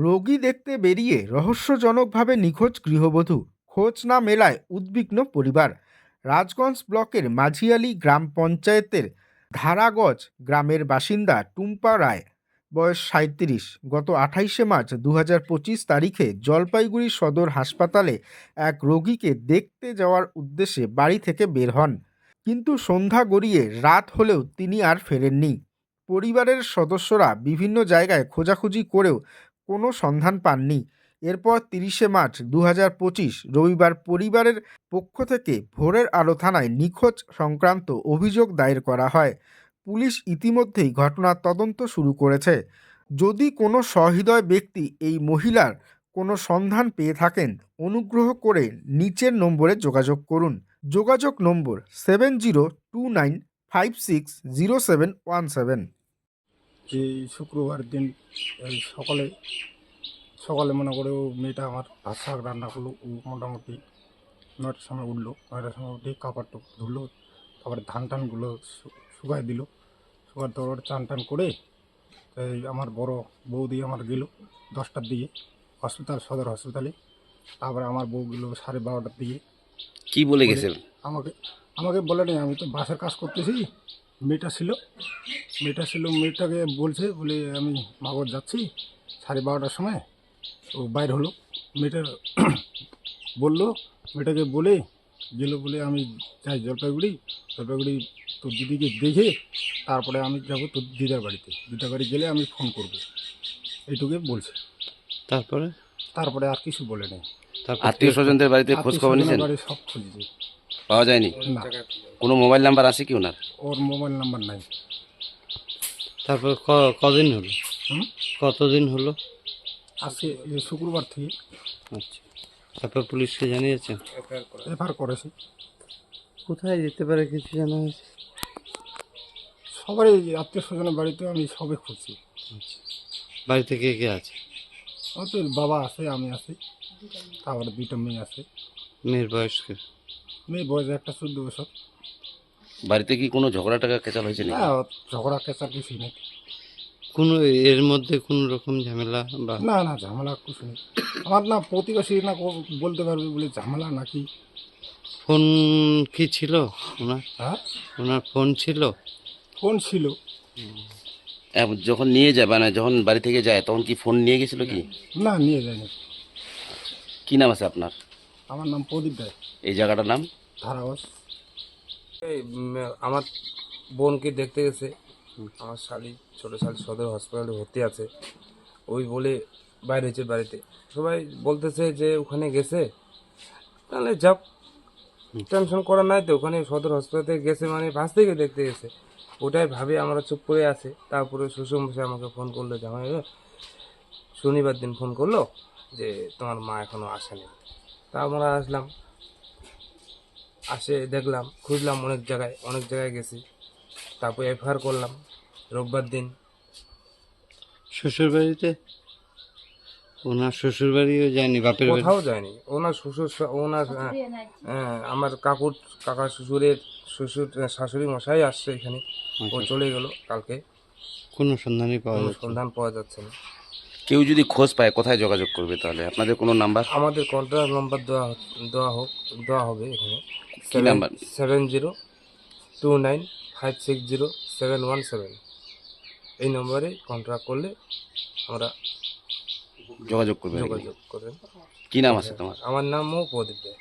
রোগী দেখতে বেরিয়ে রহস্যজনকভাবে নিখোঁজ গৃহবধূ, খোঁজ না মেলায় উদ্বিগ্ন পরিবার। রাজগঞ্জ ব্লকের মাঝিয়ালি গ্রাম পঞ্চায়েতের ধারাগজ গ্রামের বাসিন্দা টুম্পা রায়, বয়স ৩৭, গত ২৮শে মার্চ ২০২৫ তারিখে জলপাইগুড়ি সদর হাসপাতালে এক রোগীকে দেখতে যাওয়ার উদ্দেশ্যে বাড়ি থেকে বের হন। কিন্তু সন্ধ্যা গড়িয়ে রাত হলেও তিনি আর ফেরেননি। পরিবারের সদস্যরা বিভিন্ন জায়গায় খোঁজাখুঁজি করেও কোনো সন্ধান পাননি। এরপর ৩০শে মার্চ ২০২৫ রবিবার পরিবারের পক্ষ থেকে ভোরের আলো থানায় নিখোঁজ সংক্রান্ত অভিযোগ দায়ের করা হয়। পুলিশ ইতিমধ্যেই ঘটনার তদন্ত শুরু করেছে। যদি কোনো সহৃদয় ব্যক্তি এই মহিলার কোনো সন্ধান পেয়ে থাকেন, অনুগ্রহ করে নিচের নম্বরে যোগাযোগ করুন। যোগাযোগ নম্বর 7029560717। এই শুক্রবার দিন এই সকালে সকালে মনে করে ও মেয়েটা আমার ভাত শাক রান্না করলো। ও মোটামুটি ৯টার সময় উঠলো। ৯টার সময় উঠে কাপড় টুপ ধুলো, তারপরে ধান টানগুলো শুকায় দিল। শুকার তারপর চান টান করে এই আমার বড় বৌদি আমার গেল 10টার দিকে সদর হসপিটালে। তারপরে আমার বউ গেল 12:30টার দিকে। কি বলে গেছে? আমাকে আমাকে বলে নি, আমি তো বাসার কাজ করতেছি। মেয়েটা ছিল মেয়েটাকে বলছে বলে আমি মাগর যাচ্ছি 12:30টার সময়। ও বাইর হলো, মেয়েটার বললো, মেয়েটাকে বলে গেল বলে আমি যাই জলপাইগুড়ি তোর দিদিকে দেখে তারপরে আমি যাব তোর দিদার বাড়ি গেলে আমি ফোন করব, এইটুকুই বলছে। তারপরে আর কিছু বলে নেই। আত্মীয় স্বজনদের বাড়িতে খোঁজ খবর নিয়েছেন? বাড়ি সব খুঁজছি, পাওয়া যায়নি? না, কোনো মোবাইল নাম্বার আছে কি ওনার? ওর মোবাইল নাম্বার নাই। তারপর কদিন হলো? কতদিন হলো? আজকে শুক্রবার থেকে। আচ্ছা, তারপর পুলিশকে জানিয়েছেন? এফআইআর করেছি। কোথায় যেতে পারে কিছু জানা হয়েছে? সবাই আত্মীয় স্বজনের বাড়িতে আমি সবে খুঁজছি। আচ্ছা, বাড়িতে কে কে আছে? আমার তো বাবা আছে, আমি আছি, তারপরে 2টা মেয়ে আছে। মেয়ের বয়স কি? মেয়ে বয়স একটা 14 বছর। বাড়িতে কি কোনো ঝগড়া টাকা কেচাল হয়েছে নাকি? না, ঝগড়া কেঁচা কিছুই নেই। কোনো এর মধ্যে কোনো রকম ঝামেলা বা? না ঝামেলা কিছু নেই। আমার না প্রতিবেশী না বলতে পারবে বলে ঝামেলা নাকি। ফোন কি ছিল ওনার? হ্যাঁ, ওনার ফোন ছিল? ফোন ছিল। যখন নিয়ে যায় মানে যখন বাড়ি থেকে যায় তখন কি ফোন নিয়ে গেছিল কি? না, নিয়ে যায়নি। কি নাম আছে আপনার? আমার নাম প্রদীপ রায়। এই জায়গাটার নাম? ধারাবাস। আমার বোনকে দেখতে গেছে আমার ছোটো শালি সদর হসপিটালে ভর্তি আছে। ওই বলে বাইরে হয়েছে বাড়িতে, সবাই বলতেছে যে ওখানে গেছে, তাহলে যাক, টেনশন করা নাই তো। ওখানে সদর হসপিটালে গেছে মানে বাস থেকে দেখতে গেছে, ওটাই ভাবে আমরা চুপ করে আছে। তারপরে শ্বশুরমশাই আমাকে ফোন করলো, জামাই শনিবার দিন ফোন করলো যে তোমার মা এখনও আসেনি। তা আমরা আসলাম, দেখলাম, খুঁজলাম অনেক জায়গায় গেছি। তারপর এফআইআর করলাম রোববার দিন। শ্বশুর বাড়িতে? ওনার শ্বশুর বাড়িও যায়নি? বাপের বাড়ি? কোথাও যায়নি। আমার কাকা শ্বশুরের শাশুড়ি মশাই আসছে এখানে, ও চলে গেল কালকে। কোনো সন্ধানই পাওয়া কোনো যাচ্ছে না? সন্ধান পাওয়া যাচ্ছে না। কেউ যদি খোঁজ পায় কোথায় যোগাযোগ করবে তাহলে? আপনাদের কোনো নাম্বার? আমাদের কন্ট্যাক্ট নাম্বার দেওয়া হবে এখানে। কি নাম্বার? 7029560717। এই নম্বরে কন্ট্যাক্ট করলে আমরা যোগাযোগ করবেন? যোগাযোগ করবেন। কি নাম আছে তোমার? আমার নামও প্রদীপ রায়।